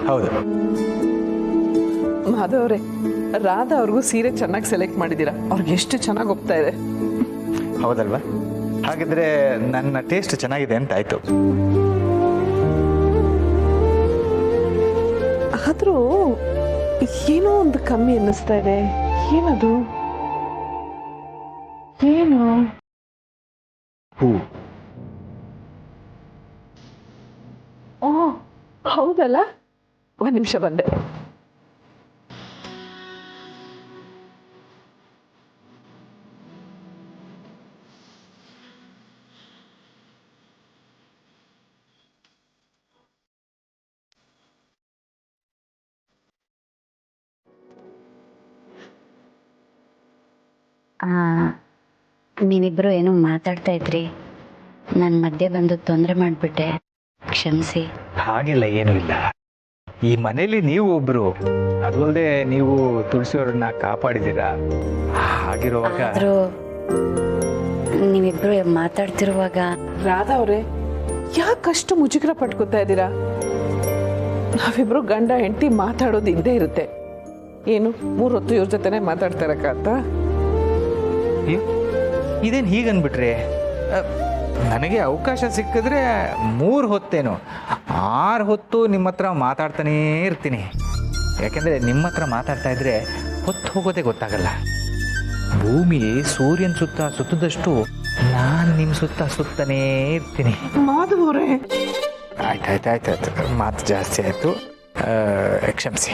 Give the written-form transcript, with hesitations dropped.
ಹೌದು. ಮಾಧವ್ ಅವರೇ, ರಾಧಾ ಅವ್ರಿಗೂ ಸೀರೆ ಚೆನ್ನಾಗಿ ಸೆಲೆಕ್ಟ್ ಮಾಡಿದ್ದೀರಾ. ಅವ್ರಿಗೆ ಎಷ್ಟು ಚೆನ್ನಾಗಿ ಒಪ್ತಾ ಇದೆ. ಹೌದಲ್ವಾ? ಹಾಗಿದ್ರೆ ನನ್ನ ಟೇಸ್ಟ್ ಚೆನ್ನಾಗಿದೆ ಅಂತ ಆಯ್ತು. ಆದ್ರೂ ಏನೋ ಒಂದು ಕಮ್ಮಿ ಅನ್ನಿಸ್ತಾ ಇದೆ. ಏನದು? ಏನು? ಹೂ. ಓ ಹೌದಲ್ಲ, ಒಂದು ನಿಮಿಷ ಬಂದೆ. ನೀವಿಬ್ಬರು ಏನೋ ಮಾತಾಡ್ತಾ ಇದ್ರಿ, ನಾನು ಮಧ್ಯೆ ಬಂದು ತೊಂದರೆ ಮಾಡಿಬಿಟ್ಟೆ, ಕ್ಷಮಿಸಿ. ಹಾಗೆಲ್ಲ ಏನೂ ಇಲ್ಲ. ಈ ಮನೇಲಿ ನೀವು ಒಬ್ರು, ಅದು ಅಲ್ಲದೆ ನೀವು ತುಳಸಿಯವ್ರನ್ನ ಕಾಪಾಡಿದ್ದೀರಾ. ಹಾಗಿರುವಾಗ ಆದರೂ ನೀವಿಬ್ಬರು ಮಾತಾಡ್ತಿರುವಾಗ ರಾಧಾ ಅವರೇ, ಯಾಕಷ್ಟು ಮುಜುಗರ ಪಟ್ಕೋತಾ ಇದ್ದೀರಾ? ನಾವಿಬ್ರು ಗಂಡ ಹೆಂಡತಿ ಮಾತಾಡೋದು ಇದ್ದೇ ಇರುತ್ತೆ. ಏನು 3 ಹೊತ್ತು ಇವ್ರ ಜೊತೆನೆ ಮಾತಾಡ್ತಾ ಇರಕ್ಕಾತ? ಇದೇನು ಹೀಗನ್ಬಿಟ್ರೆ, ನನಗೆ ಅವಕಾಶ ಸಿಕ್ಕಿದ್ರೆ 3 ಹೊತ್ತೇನು 6 ಹೊತ್ತು ನಿಮ್ಮ ಹತ್ರ ಮಾತಾಡ್ತಾನೇ ಇರ್ತೀನಿ. ಯಾಕೆಂದರೆ ನಿಮ್ಮ ಹತ್ರ ಮಾತಾಡ್ತಾ ಇದ್ರೆ ಹೊತ್ತು ಹೋಗೋದೇ ಗೊತ್ತಾಗಲ್ಲ. ಭೂಮಿ ಸೂರ್ಯನ ಸುತ್ತ ಸುತ್ತದಷ್ಟು ನಾನು ನಿಮ್ಮ ಸುತ್ತ ಸುತ್ತನೇ ಇರ್ತೀನಿ. ಮಾಧವ್ ಅವರೇ, ಆಯ್ತು ಮಾತು ಜಾಸ್ತಿ ಆಯಿತು, ಕ್ಷಮಿಸಿ.